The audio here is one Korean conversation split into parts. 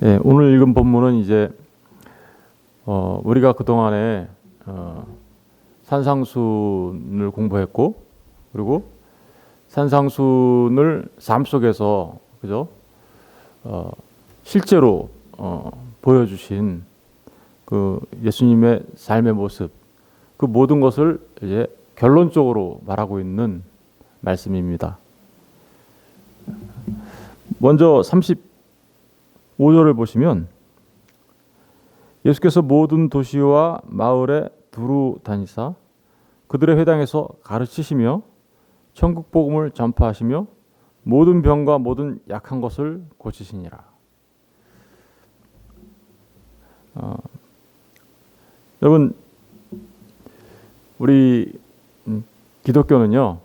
예, 오늘 읽은 본문은 이제 우리가 그 동안에 산상순을 공부했고, 그리고 산상순을 삶 속에서 그죠? 실제로 보여주신 그 예수님의 삶의 모습, 그 모든 것을 이제 결론적으로 말하고 있는 말씀입니다. 먼저 35절을 보시면 예수께서 모든 도시와 마을에 두루 다니사 그들의 회당에서 가르치시며 천국 복음을 전파하시며 모든 병과 모든 약한 것을 고치시니라. 여러분, 우리 기독교는요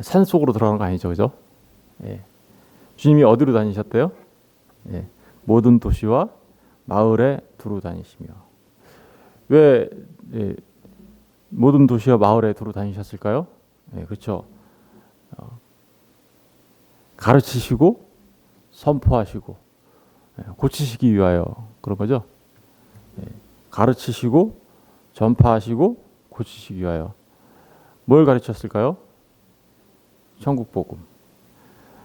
산 속으로 들어가는 거 아니죠, 그죠? 예. 주님이 어디로 다니셨대요? 예. 모든 도시와 마을에 두루 다니시며. 왜 모든 도시와 마을에 두루 다니셨을까요? 예, 그렇죠. 가르치시고 선포하시고 고치시기 위하여 그런 거죠. 예. 가르치시고 전파하시고 고치시기 위하여. 뭘 가르쳤을까요? 천국 복음.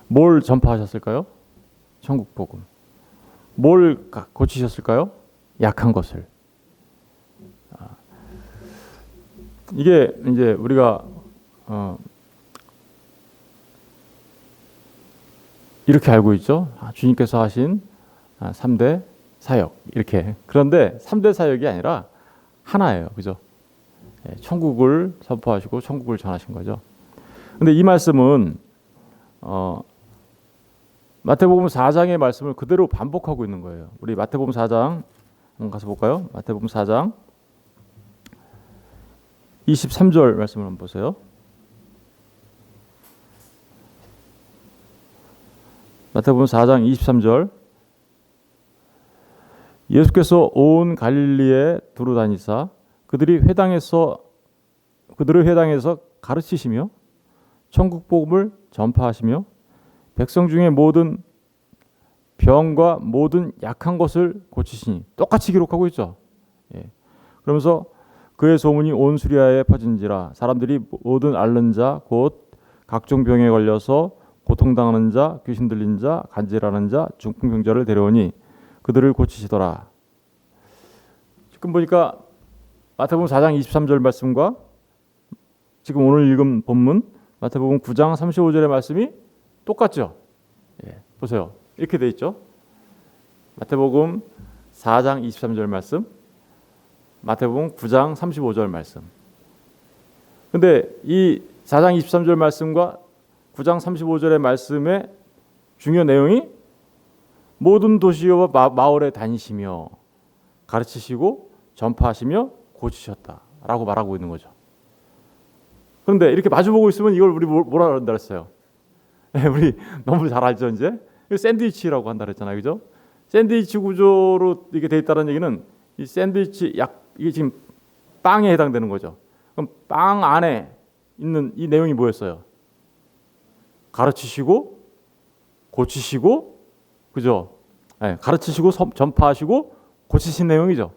뭘 전파하셨을까요? 천국 복음. 뭘 고치셨을까요? 약한 것을. 이게 이제 우리가 이렇게 알고 있죠. 주님께서 하신 3대 사역 이렇게. 그런데 3대 사역이 아니라 하나예요, 그죠? 천국을 선포하시고 천국을 전하신 거죠. 근데 이 말씀은 마태복음 4장의 말씀을 그대로 반복하고 있는 거예요. 우리 마태복음 4장 한번 가서 볼까요? 마태복음 4장 23절 말씀을 한번 보세요. 마태복음 4장 23절. 예수께서 온 갈릴리에 두루 다니사 그들의 회당에서 가르치시며 천국 복음을 전파하시며 백성 중에 모든 병과 모든 약한 것을 고치시니. 똑같이 기록하고 있죠. 예. 그러면서 그의 소문이 온 수리아에 퍼진지라 사람들이 모든 앓는 자 곧 각종 병에 걸려서 고통당하는 자, 귀신 들린 자, 간질하는 자, 중풍병자를 데려오니 그들을 고치시더라. 지금 보니까 마태복음 4장 23절 말씀과 지금 오늘 읽은 본문 마태복음 9장 35절의 말씀이 똑같죠. 예, 보세요. 이렇게 돼 있죠. 마태복음 4장 23절 말씀, 마태복음 9장 35절 말씀. 근데 이 4장 23절 말씀과 9장 35절의 말씀의 중요 내용이 모든 도시와 마을에 다니시며 가르치시고 전파하시며 고치셨다라고 말하고 있는 거죠. 그런데 이렇게 마주보고 있으면 이걸 우리 뭐라 그런다 그랬어요? 우리 너무 잘 알죠, 이제. 샌드위치라고 한다 그랬잖아요, 그죠? 샌드위치 구조로 이게 돼 있다는 얘기는 이 샌드위치 이게 지금 빵에 해당되는 거죠. 그럼 빵 안에 있는 이 내용이 뭐였어요? 가르치시고 고치시고, 그죠? 네, 가르치시고 전파하시고 고치신 내용이죠.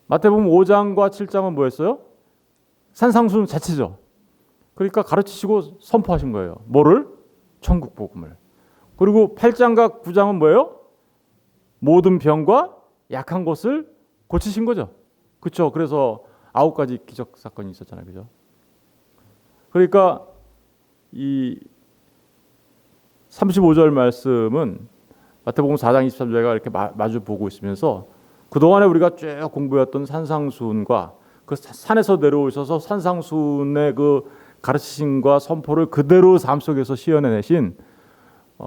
마태복음 5장과 7장은 뭐였어요? 산상순 자체죠. 그러니까 가르치시고 선포하신 거예요. 뭐를? 천국 복음을. 그리고 8장과 9장은 뭐예요? 모든 병과 약한 것을 고치신 거죠. 그렇죠? 그래서 9가지 기적 사건이 있었잖아요. 그죠? 그러니까 이 35절 말씀은 마태복음 4장 23절과 이렇게 마주 보고 있으면서 그동안에 우리가 쭉 공부했던 산상순과 그 산에서 내려오셔서 산상순의 그 가르치심과 선포를 그대로 삶 속에서 시연해내신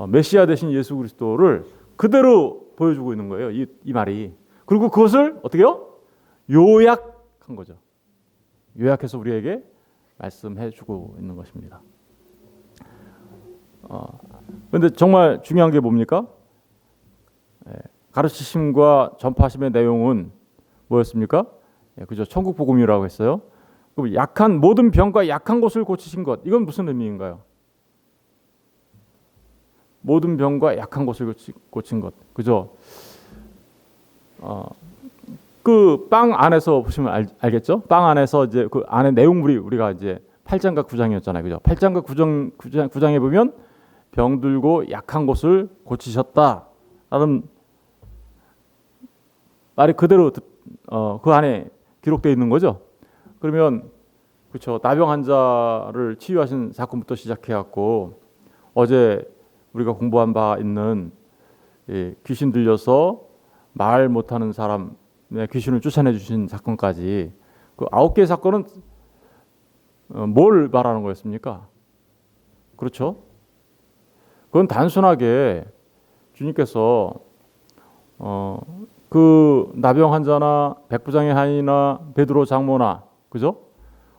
메시아 되신 예수 그리스도를 그대로 보여주고 있는 거예요. 이 말이. 그리고 그것을 어떻게 해요? 요약한 거죠. 요약해서 우리에게 말씀해주고 있는 것입니다. 그런데 정말 중요한 게 뭡니까? 가르치심과 전파하심의 내용은 뭐였습니까? 그죠? 천국 복음이라고 했어요. 그럼 약한 모든 병과 약한 것을 고치신 것, 이건 무슨 의미인가요? 모든 병과 약한 것을 고친 것. 그죠? 그 빵 안에서 보시면 알겠죠? 빵 안에서 이제 그 안에 내용물이 우리가 이제 8장과 9장이었잖아요. 그죠? 8장과 9장에 보면 병들고 약한 것을 고치셨다라는 말이 그대로 그 안에 기록되어 있는 거죠. 그러면 그렇죠. 나병 환자를 치유하신 사건부터 시작해갖고 어제 우리가 공부한 바 있는 귀신 들려서 말 못하는 사람의 귀신을 쫓아내 주신 사건까지 그 9개의 사건은 뭘 말하는 거였습니까? 그렇죠? 그건 단순하게 주님께서 그 나병 환자나 백부장의 하인이나 베드로 장모나 그죠?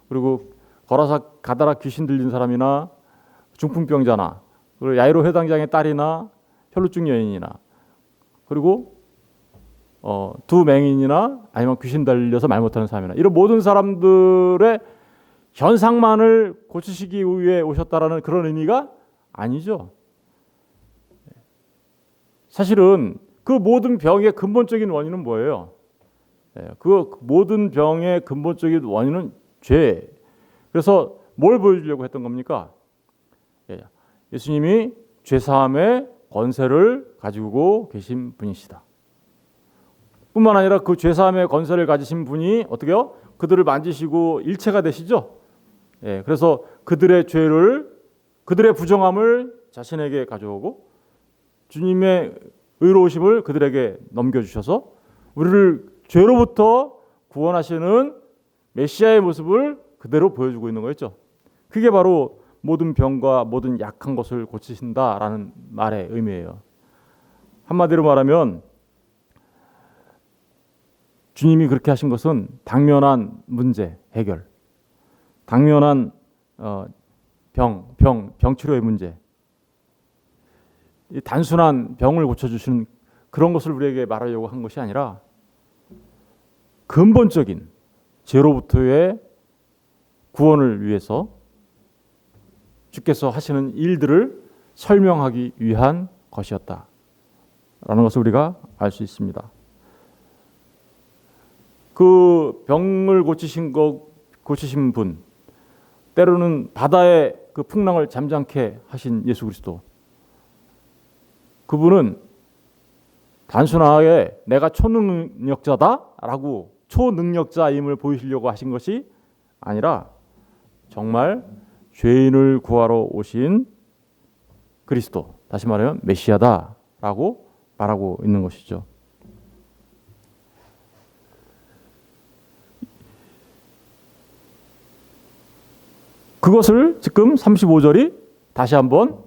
그리고 거라사 가다라 귀신 들린 사람이나 중풍병자나 그리고 야이로 회당장의 딸이나 혈루증 여인이나 그리고 두 맹인이나 아니면 귀신 들려서 말 못하는 사람이나 이런 모든 사람들의 현상만을 고치시기 위해 오셨다라는 그런 의미가 아니죠. 사실은 그 모든 병의 근본적인 원인은 뭐예요? 그 모든 병의 근본적인 원인은 죄. 그래서 뭘 보여주려고 했던 겁니까? 예수님이 죄사함의 권세를 가지고 계신 분이시다. 뿐만 아니라 그 죄사함의 권세를 가지신 분이 어떻게요? 그들을 만지시고 일체가 되시죠. 그래서 그들의 죄를, 그들의 부정함을 자신에게 가져오고 주님의 의로우심을 그들에게 넘겨주셔서 우리를 죄로부터 구원하시는 메시아의 모습을 그대로 보여주고 있는 거였죠. 그게 바로 모든 병과 모든 약한 것을 고치신다라는 말의 의미예요. 한마디로 말하면 주님이 그렇게 하신 것은 당면한 문제 해결, 당면한 병 치료의 문제, 단순한 병을 고쳐주시는 그런 것을 우리에게 말하려고 한 것이 아니라 근본적인 죄로부터의 구원을 위해서 주께서 하시는 일들을 설명하기 위한 것이었다라는 것을 우리가 알 수 있습니다. 그 병을 고치신 분, 때로는 바다의 그 풍랑을 잠잠케 하신 예수 그리스도, 그분은 단순하게 내가 초능력자다라고 초능력자임을 보이시려고 하신 것이 아니라 정말 죄인을 구하러 오신 그리스도, 다시 말하면 메시아다라고 말하고 있는 것이죠. 그것을 지금 35절이 다시 한번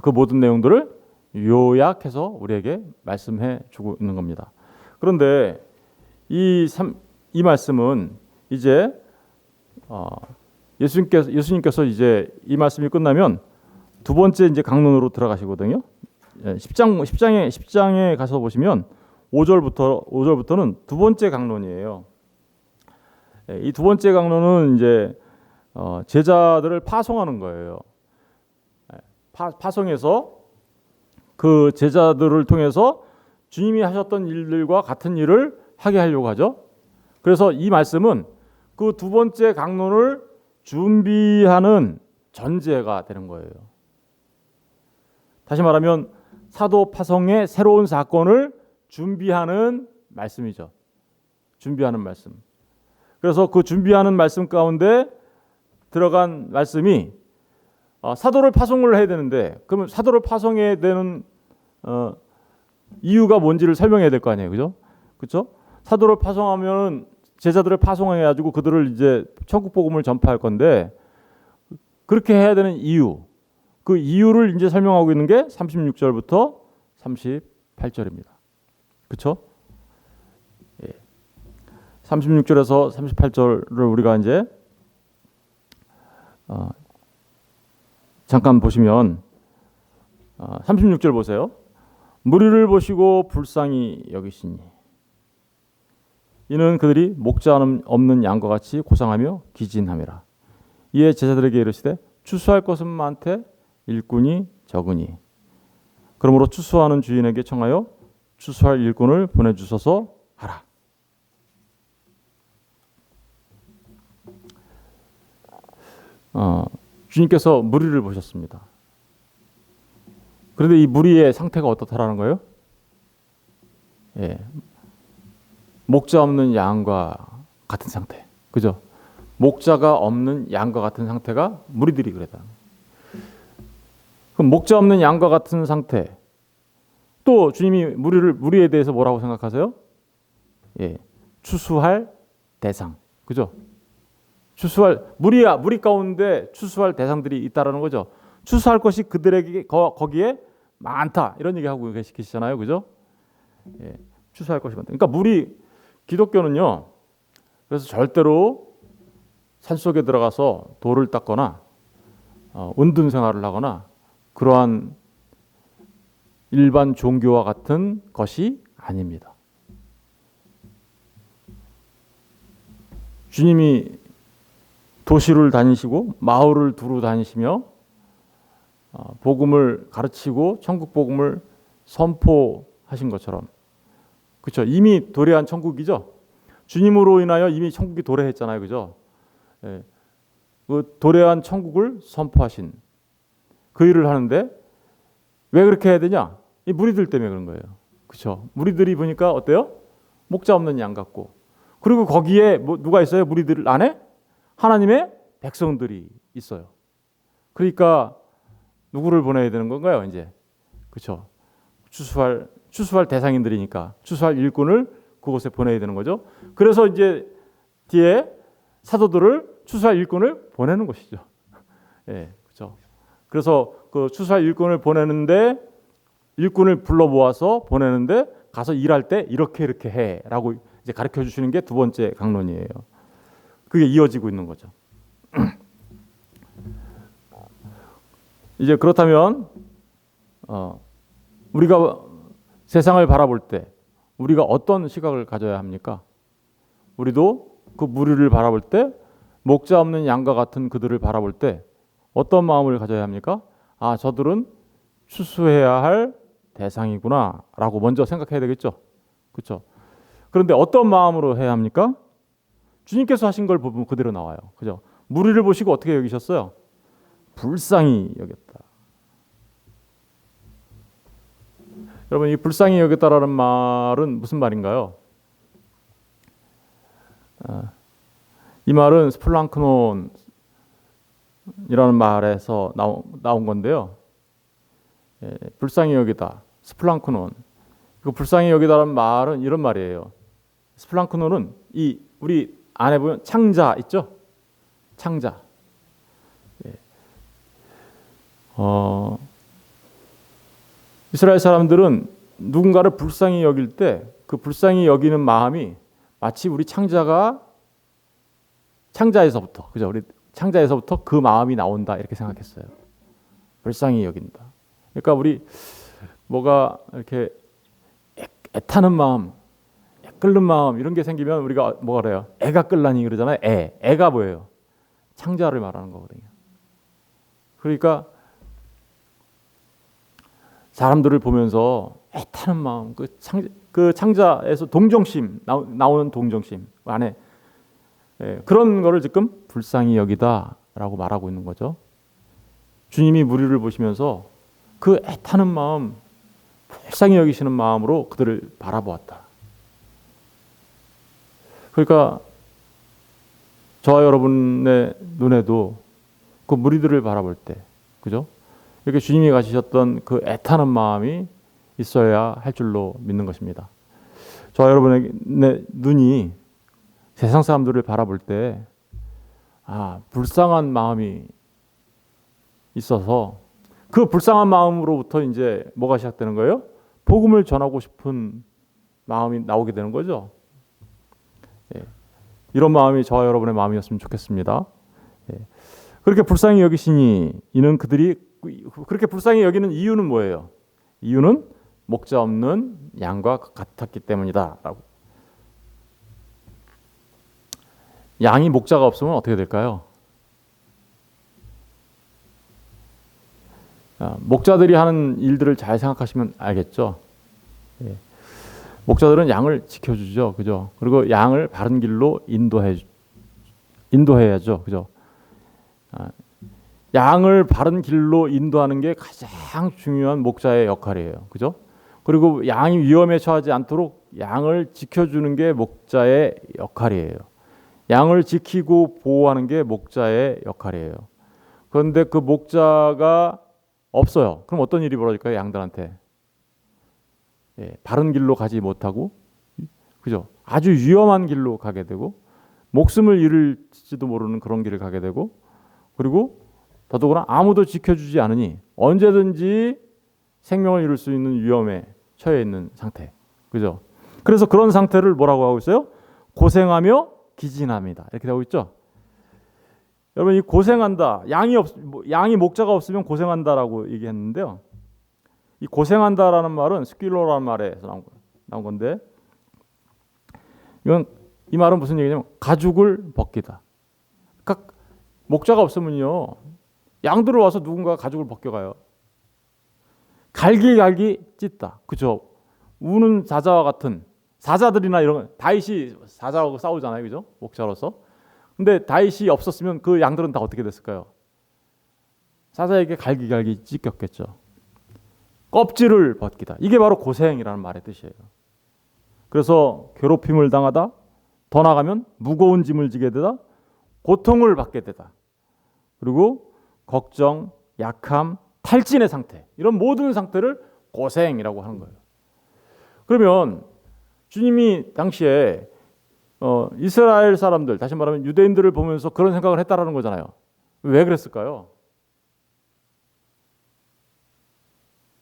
그 모든 내용들을 요약해서 우리에게 말씀해 주고 있는 겁니다. 그런데 이 말씀은 이제 예수님께서 이제 이 말씀이 끝나면 두 번째 이제 강론으로 들어가시거든요. 10장에 가서 보시면 5절부터는 두 번째 강론이에요. 이 두 번째 강론은 이제 제자들을 파송하는 거예요. 파송해서 그 제자들을 통해서 주님이 하셨던 일들과 같은 일을 하게 하려고 하죠. 그래서 이 말씀은 그 두 번째 강론을 준비하는 전제가 되는 거예요. 다시 말하면 사도 파송의 새로운 사건을 준비하는 말씀이죠. 준비하는 말씀. 그래서 그 준비하는 말씀 가운데 들어간 말씀이 사도를 파송을 해야 되는데, 그러면 사도를 파송해야 되는 이유가 뭔지를 설명해야 될 거 아니에요, 그죠? 그렇죠? 사도를 파송하면 제자들을 파송해가지고 그들을 이제 천국 복음을 전파할 건데, 그렇게 해야 되는 이유, 그 이유를 이제 설명하고 있는 게 36절부터 38절입니다. 그렇죠? 36절에서 38절을 우리가 이제 잠깐 보시면 36절 보세요. 무리를 보시고 불쌍히 여기시니 이는 그들이 목자 없는 양과 같이 고상하며 기진함이라. 이에 제자들에게 이르시되 추수할 것은 많되 일꾼이 적으니 그러므로 추수하는 주인에게 청하여 추수할 일꾼을 보내주소서 하라. 주님께서 무리를 보셨습니다. 그런데 이 무리의 상태가 어떻다라는 거예요? 예, 목자 없는 양과 같은 상태. 그죠? 목자가 없는 양과 같은 상태가 무리들이 그랬다. 그럼 목자 없는 양과 같은 상태. 또 주님이 무리에 대해서 뭐라고 생각하세요? 예, 추수할 대상. 그죠? 추수할 무리 가운데 추수할 대상들이 있다라는 거죠. 추수할 것이 그들에게 거기에 많다 이런 얘기하고 계시잖아요, 그죠? 예, 추수할 것이 많다. 그러니까 기독교는요. 그래서 절대로 산 속에 들어가서 돌을 닦거나 은둔 생활을 하거나 그러한 일반 종교와 같은 것이 아닙니다. 주님이 도시를 다니시고 마을을 두루 다니시며 복음을 가르치고 천국 복음을 선포하신 것처럼, 그렇죠? 이미 도래한 천국이죠. 주님으로 인하여 이미 천국이 도래했잖아요, 그죠? 예, 그 도래한 천국을 선포하신 그 일을 하는데 왜 그렇게 해야 되냐? 이 무리들 때문에 그런 거예요, 그렇죠? 무리들이 보니까 어때요? 목자 없는 양 같고, 그리고 거기에 누가 있어요? 무리들 안에 하나님의 백성들이 있어요. 그러니까 누구를 보내야 되는 건가요, 이제? 그렇죠? 추수할 대상인들이니까 추수할 일꾼을 그곳에 보내야 되는 거죠. 그래서 이제 뒤에 사도들을 추수할 일꾼을 보내는 것이죠. 예, 그렇죠. 그래서 그 추수할 일꾼을 보내는데 일꾼을 불러 모아서 보내는데 가서 일할 때 이렇게 해라고 이제 가르쳐 주시는 게 두 번째 강론이에요. 그게 이어지고 있는 거죠. 이제 그렇다면 우리가 세상을 바라볼 때 우리가 어떤 시각을 가져야 합니까? 우리도 그 무리를 바라볼 때 목자 없는 양과 같은 그들을 바라볼 때 어떤 마음을 가져야 합니까? 아, 저들은 추수해야 할 대상이구나 라고 먼저 생각해야 되겠죠. 그렇죠? 그런데 어떤 마음으로 해야 합니까? 주님께서 하신 걸 보면 그대로 나와요. 그죠? 무리를 보시고 어떻게 여기셨어요? 불쌍히 여겼다. 여러분, 이 불쌍히 여겼다라는 말은 무슨 말인가요? 이 말은 스플랑크논이라는 말에서 나온 건데요. 예, 불쌍히 여기다, 스플랑크논. 그 불쌍히 여기다라는 말은 이런 말이에요. 스플랑크논은 이 우리 안에 보면 창자 있죠? 창자. 예. 이스라엘 사람들은 누군가를 불쌍히 여길 때 그 불쌍히 여기는 마음이 마치 우리 창자에서부터, 그죠? 우리 창자에서부터 그 마음이 나온다 이렇게 생각했어요. 불쌍히 여긴다. 그러니까 우리 뭐가 이렇게 애타는 마음, 끓는 마음 이런 게 생기면 우리가 뭐가 그래요? 애가 끌라니 그러잖아요. 애가 뭐예요? 창자를 말하는 거거든요. 그러니까 사람들을 보면서 애타는 마음, 그 창자에서 동정심 나오는 동정심 안에 그런 거를 지금 불쌍히 여기다라고 말하고 있는 거죠. 주님이 무리를 보시면서 그 애타는 마음, 불쌍히 여기시는 마음으로 그들을 바라보았다. 그러니까 저와 여러분의 눈에도 그 무리들을 바라볼 때, 그죠? 이렇게 주님이 가지셨던 그 애타는 마음이 있어야 할 줄로 믿는 것입니다. 저와 여러분의 눈이 세상 사람들을 바라볼 때, 불쌍한 마음이 있어서 그 불쌍한 마음으로부터 이제 뭐가 시작되는 거예요? 복음을 전하고 싶은 마음이 나오게 되는 거죠. 예. 이런 마음이 저와 여러분의 마음이었으면 좋겠습니다. 예. 그렇게 불쌍히 여기시니 이는 그들이 그렇게 불쌍히 여기는 이유는 뭐예요? 이유는 목자 없는 양과 같았기 때문이다 라고. 양이 목자가 없으면 어떻게 될까요? 목자들이 하는 일들을 잘 생각하시면 알겠죠. 예. 목자들은 양을 지켜주죠, 그죠? 그리고 양을 바른 길로 인도해야죠, 그죠? 양을 바른 길로 인도하는 게 가장 중요한 목자의 역할이에요, 그죠? 그리고 양이 위험에 처하지 않도록 양을 지켜주는 게 목자의 역할이에요. 양을 지키고 보호하는 게 목자의 역할이에요. 그런데 그 목자가 없어요. 그럼 어떤 일이 벌어질까요? 양들한테. 예, 바른 길로 가지 못하고, 그죠? 아주 위험한 길로 가게 되고, 목숨을 잃을지도 모르는 그런 길을 가게 되고, 그리고 더더구나 아무도 지켜주지 않으니 언제든지 생명을 잃을 수 있는 위험에 처해 있는 상태, 그죠? 그래서 그런 상태를 뭐라고 하고 있어요? 고생하며 기진합니다. 이렇게 되고 있죠. 여러분, 이 고생한다, 양이 목자가 없으면 고생한다라고 얘기했는데요. 이 고생한다라는 말은 스킬러라는 말에서 나온 건데, 이 말은 무슨 얘기냐면 가죽을 벗기다. 그러니까 목자가 없으면요, 양들을 와서 누군가 가죽을 벗겨가요. 갈기 찢다, 그죠? 우는 사자와 같은, 사자들이나 이런 다윗이 사자하고 싸우잖아요, 그죠? 목자로서. 근데 다윗이 없었으면 그 양들은 다 어떻게 됐을까요? 사자에게 갈기 찢겼겠죠. 껍질을 벗기다. 이게 바로 고생이라는 말의 뜻이에요. 그래서 괴롭힘을 당하다, 더 나가면 무거운 짐을 지게 되다, 고통을 받게 되다. 그리고 걱정, 약함, 탈진의 상태, 이런 모든 상태를 고생이라고 하는 거예요. 그러면 주님이 당시에 이스라엘 사람들, 다시 말하면 유대인들을 보면서 그런 생각을 했다라는 거잖아요. 왜 그랬을까요?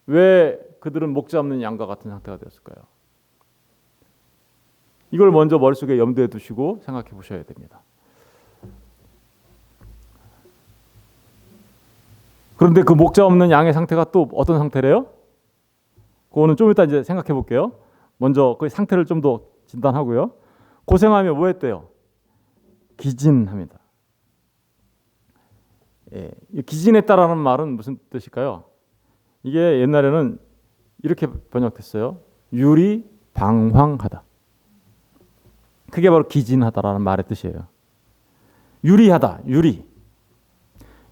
왜 그들은 목자 없는 양과 같은 상태가 되었을까요? 이걸 먼저 머릿속에 염두에 두시고 생각해 보셔야 됩니다. 그런데 그 목자 없는 양의 상태가 또 어떤 상태래요? 그거는 좀 이따 이제 생각해 볼게요. 먼저 그 상태를 좀 더 진단하고요. 고생하며 뭐 했대요? 기진합니다. 예, 기진했다라는 말은 무슨 뜻일까요? 이게 옛날에는 이렇게 번역됐어요. 유리방황하다. 그게 바로 기진하다라는 말의 뜻이에요. 유리하다,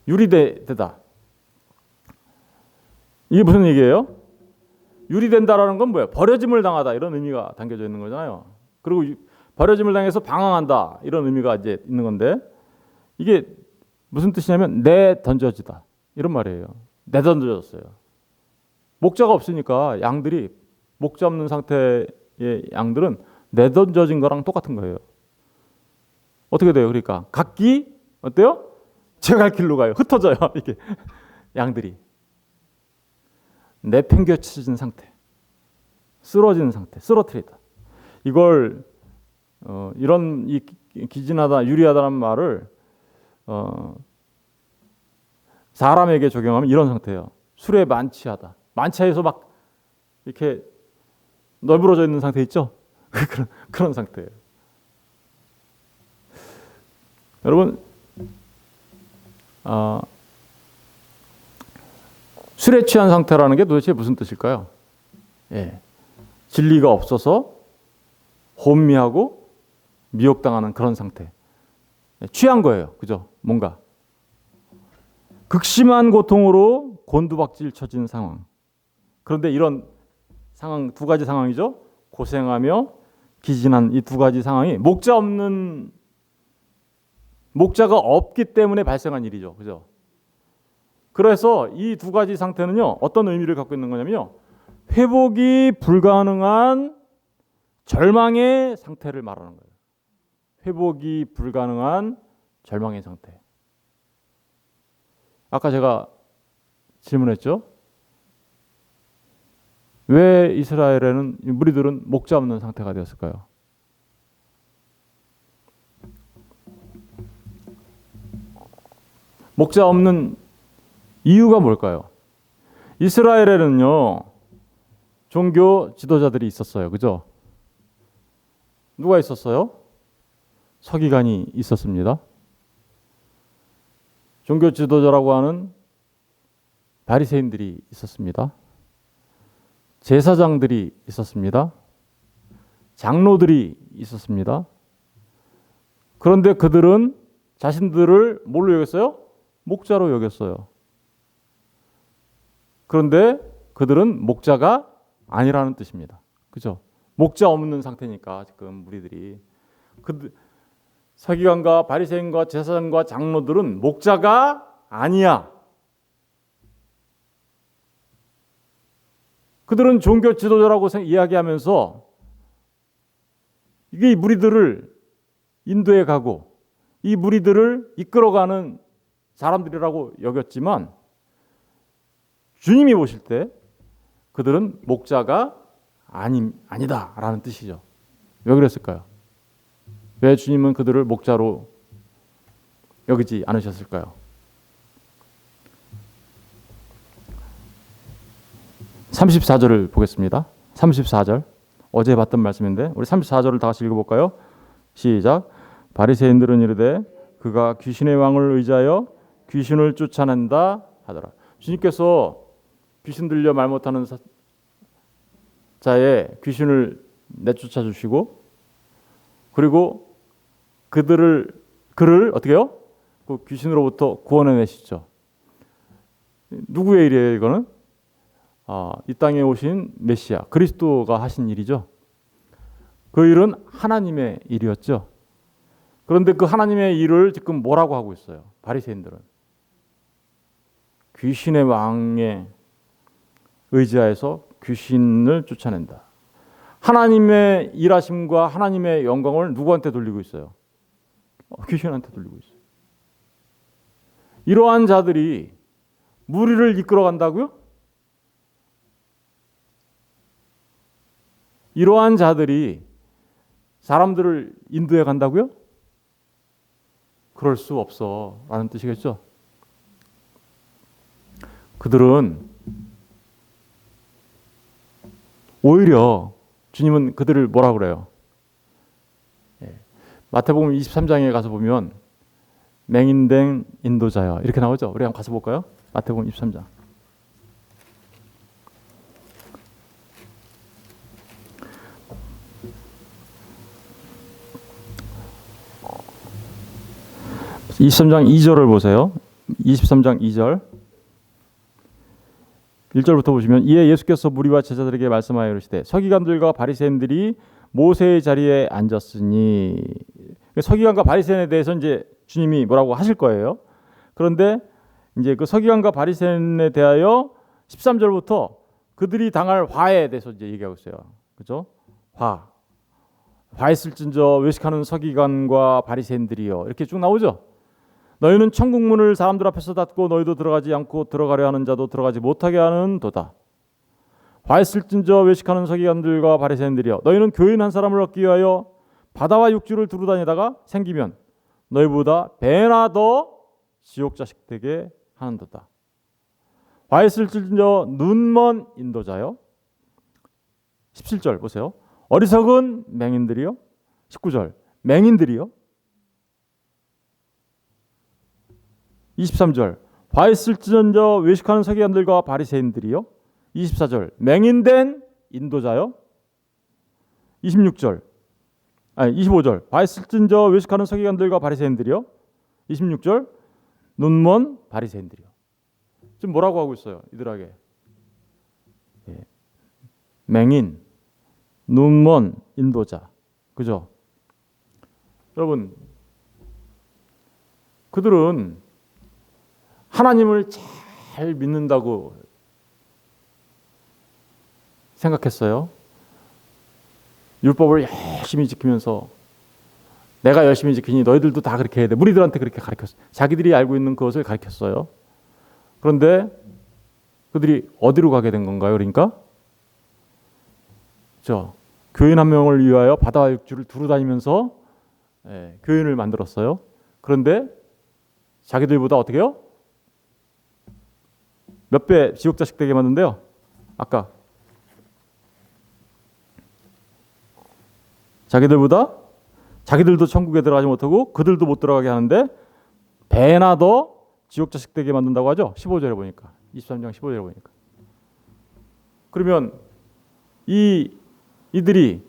유리되다. 이게 무슨 얘기예요? 유리된다라는 건 뭐예요? 버려짐을 당하다, 이런 의미가 담겨져 있는 거잖아요. 그리고 버려짐을 당해서 방황한다, 이런 의미가 이제 있는 건데, 이게 무슨 뜻이냐면 내던져지다, 이런 말이에요. 내던져졌어요. 목자가 없으니까 양들이, 목자 없는 상태의 양들은 내던져진 거랑 똑같은 거예요. 어떻게 돼요? 그러니까 각기 어때요? 제 갈 길로 가요. 흩어져요. 이게 양들이 내팽겨쳐진 상태, 쓰러진 상태, 쓰러뜨리다. 이걸 이런 이 기진하다, 유리하다는 말을 사람에게 적용하면 이런 상태예요. 술에 만취하다. 만취해서 막 이렇게 널브러져 있는 상태 있죠? 그런 상태예요. 여러분, 술에 취한 상태라는 게 도대체 무슨 뜻일까요? 예, 진리가 없어서 혼미하고 미혹당하는 그런 상태. 취한 거예요, 그죠? 뭔가 극심한 고통으로 곤두박질 쳐진 상황. 그런데 이런 상황, 두 가지 상황이죠. 고생하며 기진한 이 두 가지 상황이 목자가 없기 때문에 발생한 일이죠, 그죠? 그래서 이 두 가지 상태는요, 어떤 의미를 갖고 있는 거냐면요, 회복이 불가능한 절망의 상태를 말하는 거예요. 회복이 불가능한 절망의 상태. 아까 제가 질문했죠. 왜 이스라엘에는 무리들은 목자 없는 상태가 되었을까요? 목자 없는 이유가 뭘까요? 이스라엘에는요, 종교 지도자들이 있었어요. 그죠? 누가 있었어요? 서기관이 있었습니다. 종교 지도자라고 하는 바리새인들이 있었습니다. 제사장들이 있었습니다. 장로들이 있었습니다. 그런데 그들은 자신들을 뭘로 여겼어요? 목자로 여겼어요. 그런데 그들은 목자가 아니라는 뜻입니다. 그죠? 목자 없는 상태니까 지금 무리들이. 서기관과 바리새인과 제사장과 장로들은 목자가 아니야. 그들은 종교 지도자라고 이야기하면서 이게 무리들을 인도해 가고 이 무리들을 이끌어가는 사람들이라고 여겼지만 주님이 보실 때 그들은 목자가 아니다라는 뜻이죠. 왜 그랬을까요? 왜 주님은 그들을 목자로 여기지 않으셨을까요? 34절을 보겠습니다. 34절. 어제 봤던 말씀인데 우리 34절을 다 같이 읽어볼까요? 시작. 바리새인들은 이르되 그가 귀신의 왕을 의지하여 귀신을 쫓아낸다 하더라. 주님께서 귀신 들려 말 못하는 자의 귀신을 내쫓아 주시고 그리고 그를 어떻게 해요? 그 귀신으로부터 구원해 내시죠. 누구의 일이에요, 이거는? 이 땅에 오신 메시아, 그리스도가 하신 일이죠. 그 일은 하나님의 일이었죠. 그런데 그 하나님의 일을 지금 뭐라고 하고 있어요? 바리새인들은 귀신의 왕에 의지하여서 귀신을 쫓아낸다. 하나님의 일하심과 하나님의 영광을 누구한테 돌리고 있어요? 귀신한테 돌리고 있어요. 이러한 자들이 무리를 이끌어 간다고요? 이러한 자들이 사람들을 인도해 간다고요? 그럴 수 없어 라는 뜻이겠죠. 그들은 오히려 주님은 그들을 뭐라 그래요? 마태복음 23장에 가서 보면 맹인된 인도자야 이렇게 나오죠. 우리 한번 가서 볼까요? 마태복음 23장. (23장) 2절을 보세요. 23장 2절 1절부터 보시면 이에 예수께서 무리와 제자들에게 말씀하여 이르시되 서기관들과 바리새인들이 모세의 자리에 앉았으니 서기관과 바리새인에 대해서 이제 주님이 뭐라고 하실 거예요. 그런데 이제 그 서기관과 바리새인에 대하여 13절부터 그들이 당할 화에 대해서 이제 얘기하고 있어요. 그죠? 화했을진저 외식하는 서기관과 바리새인들이요. 이렇게 쭉 나오죠. 너희는 천국 문을 사람들 앞에서 닫고 너희도 들어가지 않고 들어가려 하는 자도 들어가지 못하게 하는 도다. 화했을진저 외식하는 서기관들과 바리새인들이여 너희는 교인 한 사람을 얻기 위하여 바다와 육지를 두루 다니다가 생기면 너희보다 배나 더 지옥 자식 되게 하는도다. 화했을진저 눈먼 인도자여 17절 보세요. 어리석은 맹인들이요 19절 맹인들이요 23절 화했을진저 외식하는 서기관들과 바리새인들이요 24절 맹인된 인도자요 25절 화했을진저 외식하는 서기관들과 바리새인들이요 26절 눈먼 바리새인들이요. 지금 뭐라고 하고 있어요? 이들에게 맹인 눈먼 인도자. 그죠? 여러분 그들은 하나님을 잘 믿는다고 생각했어요. 율법을 열심히 지키면서 내가 열심히 지키니 너희들도 다 그렇게 해야 돼. 무리들한테 그렇게 가르쳤어요. 자기들이 알고 있는 그것을 가르쳤어요. 그런데 그들이 어디로 가게 된 건가요? 그러니까 교인 한 명을 위하여 바다와 육지를 두루 다니면서 교인을 만들었어요. 그런데 자기들보다 어떻게 해요? 몇 배 지옥 자식 되게 만든대요. 아까 자기들도 천국에 들어가지 못하고 그들도 못 들어가게 하는데 배나 더 지옥 자식 되게 만든다고 하죠. 15절에 보니까 23장 15절에 보니까. 그러면 이들이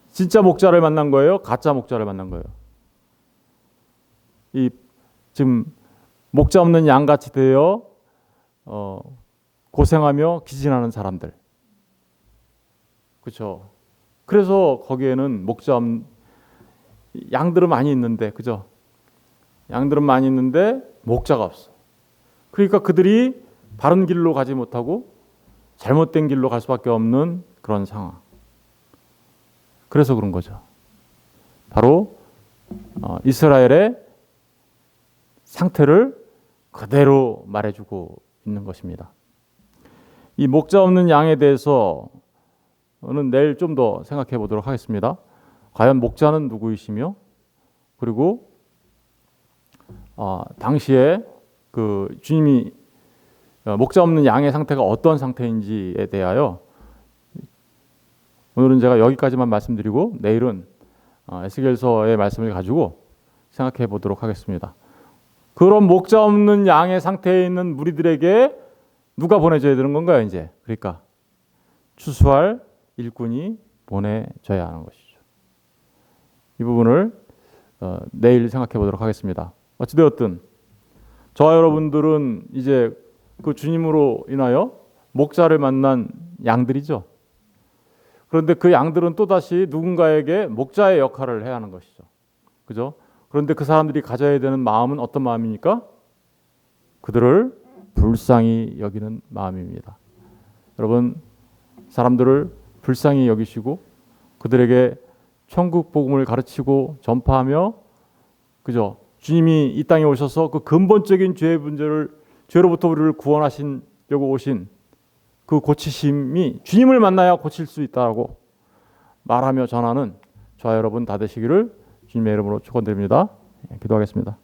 진짜 목자를 만난 거예요? 가짜 목자를 만난 거예요? 지금 목자 없는 양같이 되어 고생하며 기진하는 사람들. 그렇죠? 그래서 거기에는 양들은 많이 있는데, 그죠? 양들은 많이 있는데 목자가 없어. 그러니까 그들이 바른 길로 가지 못하고 잘못된 길로 갈 수밖에 없는 그런 상황. 그래서 그런 거죠. 바로 이스라엘의 상태를 그대로 말해주고 있는 것입니다. 이 목자 없는 양에 대해서는 내일 좀 더 생각해 보도록 하겠습니다. 과연 목자는 누구이시며, 그리고 당시에 그 주님이 목자 없는 양의 상태가 어떤 상태인지에 대하여 오늘은 제가 여기까지만 말씀드리고 내일은 에스겔서의 말씀을 가지고 생각해 보도록 하겠습니다. 그런 목자 없는 양의 상태에 있는 무리들에게 누가 보내줘야 되는 건가요, 이제? 그러니까 추수할 일꾼이 보내져야 하는 것이죠. 이 부분을 내일 생각해 보도록 하겠습니다. 어찌되었든 저와 여러분들은 이제 그 주님으로 인하여 목자를 만난 양들이죠. 그런데 그 양들은 또다시 누군가에게 목자의 역할을 해야 하는 것이죠. 그죠? 그런데 그 사람들이 가져야 되는 마음은 어떤 마음입니까? 그들을 불쌍히 여기는 마음입니다. 여러분, 사람들을 불쌍히 여기시고 그들에게 천국 복음을 가르치고 전파하며, 그죠? 주님이 이 땅에 오셔서 그 근본적인 죄의 문제를, 죄로부터 우리를 구원하시려고 오신 그 고치심이 주님을 만나야 고칠 수 있다고 말하며 전하는 저와 여러분 다 되시기를 주님의 이름으로 축원드립니다. 기도하겠습니다.